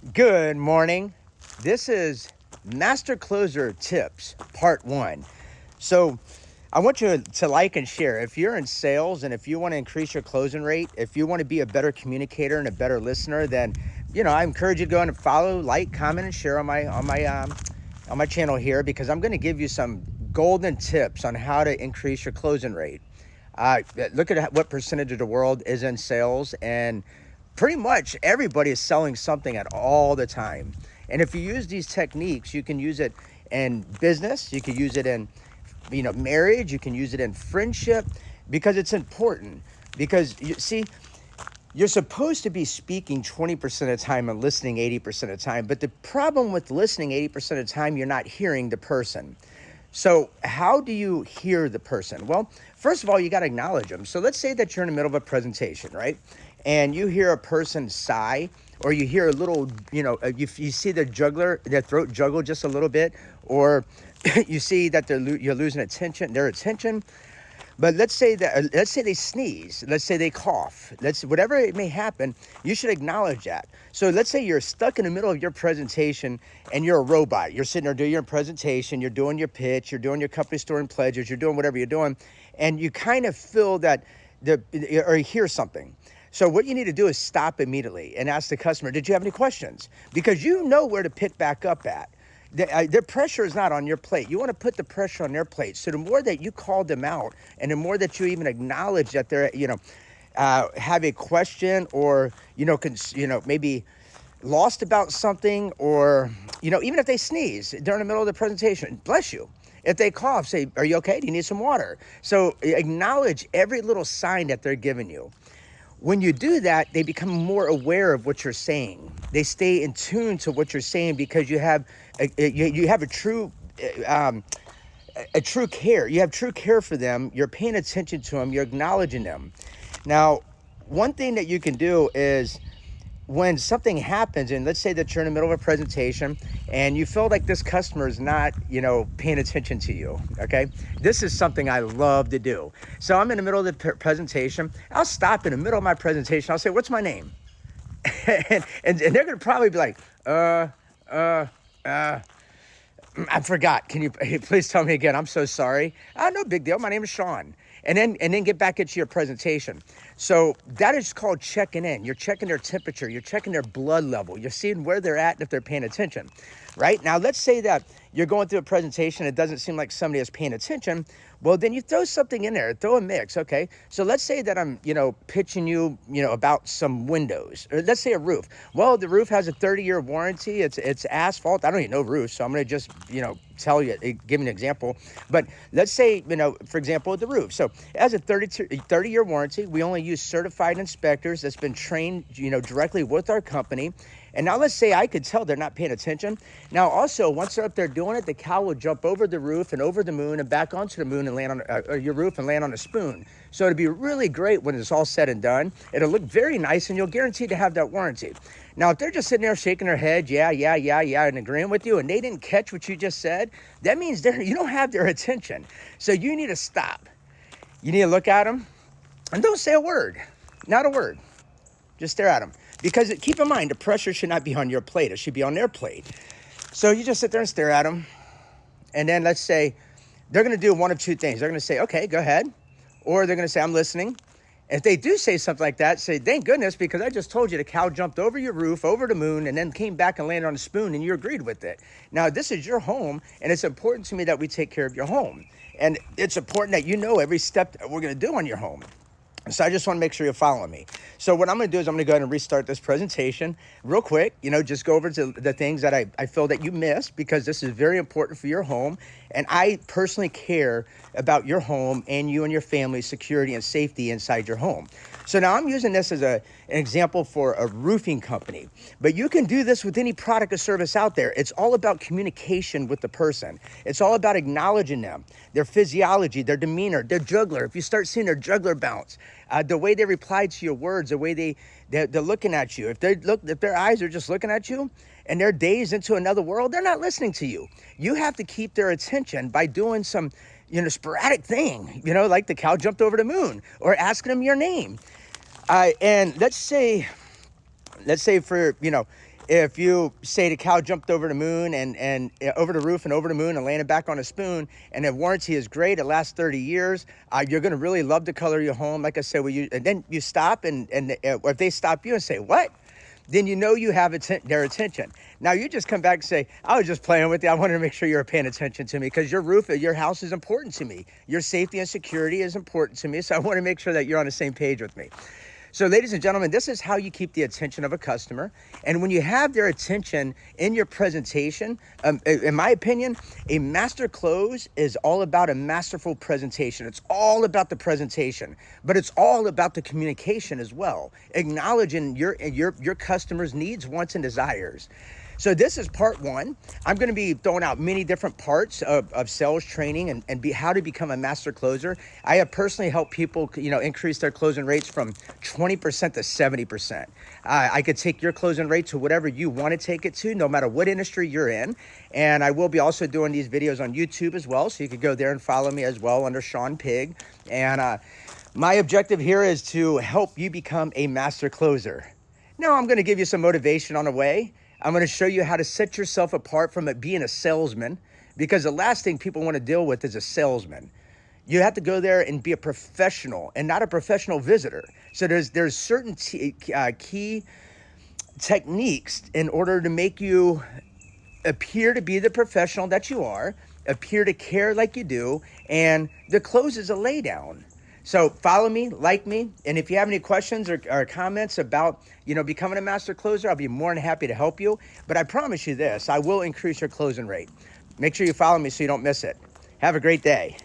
Good morning. This is Master Closer Tips, Part 1. So I want you to like and share. If you're in sales and if you want to increase your closing rate, if you want to be a better communicator and a better listener, then I encourage you to go and follow, like, comment, and share on my channel here, because I'm going to give you some golden tips on how to increase your closing rate. Look at what percentage of the world is in sales, and pretty much everybody is selling something at all the time. And if you use these techniques, you can use it in business, you can use it in marriage, you can use it in friendship, because it's important. Because you see, you're supposed to be speaking 20% of the time and listening 80% of the time. But the problem with listening 80% of the time, you're not hearing the person. So how do you hear the person? Well, first of all, you got to acknowledge them. So let's say that you're in the middle of a presentation, right? And you hear a person sigh, or you hear a little, you see their throat juggle just a little bit, or you see that you're losing their attention. But let's say they sneeze, let's say they cough, whatever it may happen, you should acknowledge that. So let's say you're stuck in the middle of your presentation and you're a robot. You're sitting there doing your presentation, you're doing your pitch, you're doing your company story and pledges, you're doing whatever you're doing, and you kind of feel that or hear something. So what you need to do is stop immediately and ask the customer, did you have any questions? Because you know where to pick back up at. Their pressure is not on your plate. You want to put the pressure on their plate. So the more that you call them out, and the more that you even acknowledge that they're, have a question, or maybe lost about something, or even if they sneeze during the middle of the presentation, bless you. If they cough, say, are you okay? Do you need some water? So acknowledge every little sign that they're giving you. When you do that, they become more aware of what you're saying. They stay in tune to what you're saying, because you have a true care. You have true care for them. You're paying attention to them. You're acknowledging them. Now, one thing that you can do is, when something happens, and let's say that you're in the middle of a presentation and you feel like this customer is not, paying attention to you, okay? This is something I love to do. So I'm in the middle of the presentation. I'll stop in the middle of my presentation. I'll say, what's my name? and they're going to probably be like, I forgot. Can you please tell me again? I'm so sorry. No big deal. My name is Shawn. And then get back into your presentation. So that is called checking in. You're checking their temperature. You're checking their blood level. You're seeing where they're at and if they're paying attention, right? Now, let's say that you're going through a presentation. It doesn't seem like somebody is paying attention. Well, then you throw something in there, throw a mix. Okay. So let's say that I'm, pitching you, about some windows, or let's say a roof. Well, the roof has a 30-year warranty. It's asphalt. I don't even know roofs. So I'm going to just, tell you, give an example. But let's say, for example, the roof. So it has a 30-year warranty. We only use certified inspectors that's been trained, directly with our company. And now let's say I could tell they're not paying attention. Now, also, once they're up there doing it, the cow will jump over the roof and over the moon and back onto the moon and land on your roof and land on a spoon. So it'd be really great when it's all said and done. It'll look very nice, and you'll guarantee to have that warranty. Now, if they're just sitting there shaking their head, yeah, and agreeing with you, and they didn't catch what you just said, that means you don't have their attention. So you need to stop. You need to look at them and don't say a word, not a word. Just stare at them. Because keep in mind, the pressure should not be on your plate. It should be on their plate. So you just sit there and stare at them. And then let's say they're going to do one of two things. They're going to say, okay, go ahead. Or they're going to say, I'm listening. If they do say something like that, say, thank goodness, because I just told you the cow jumped over your roof, over the moon, and then came back and landed on a spoon, and you agreed with it. Now, this is your home, and it's important to me that we take care of your home. And it's important that you know every step that we're going to do on your home. So I just want to make sure you're following me. So what I'm going to do is I'm going to go ahead and restart this presentation real quick. Just go over to the things that I feel that you missed, because this is very important for your home. And I personally care about your home and you and your family's security and safety inside your home. So now I'm using this as an example for a roofing company, but you can do this with any product or service out there. It's all about communication with the person. It's all about acknowledging them, their physiology, their demeanor, their juggler. If you start seeing their juggler bounce, the way they reply to your words, the way they're looking at you. If their eyes are just looking at you and they're dazed into another world, they're not listening to you. You have to keep their attention by doing some, sporadic thing, like the cow jumped over the moon, or asking them your name. And let's say for, If you say the cow jumped over the moon and over the roof and over the moon and landed back on a spoon, and the warranty is great, it lasts 30 years, you're going to really love to color your home. Like I said, and then you stop and if they stop you and say, what? Then you know you have their attention. Now you just come back and say, I was just playing with you. I wanted to make sure you were paying attention to me because your roof, your house is important to me. Your safety and security is important to me. So I want to make sure that you're on the same page with me. So ladies and gentlemen, this is how you keep the attention of a customer. And when you have their attention in your presentation, in my opinion, a master close is all about a masterful presentation. It's all about the presentation, but it's all about the communication as well, acknowledging your customer's needs, wants, and desires. So this is part one. I'm going to be throwing out many different parts of sales training and how to become a master closer. I have personally helped people, increase their closing rates from 20% to 70%. I could take your closing rate to whatever you want to take it to, no matter what industry you're in. And I will be also doing these videos on YouTube as well. So you could go there and follow me as well under Shawn Pigg. And my objective here is to help you become a master closer. Now I'm going to give you some motivation on the way. I'm going to show you how to set yourself apart from it being a salesman, because the last thing people want to deal with is a salesman. You have to go there and be a professional and not a professional visitor. So there's certain key techniques in order to make you appear to be the professional that you are, appear to care like you do, and the close is a lay down. So follow me, like me, and if you have any questions or comments about, becoming a master closer, I'll be more than happy to help you. But I promise you this, I will increase your closing rate. Make sure you follow me so you don't miss it. Have a great day.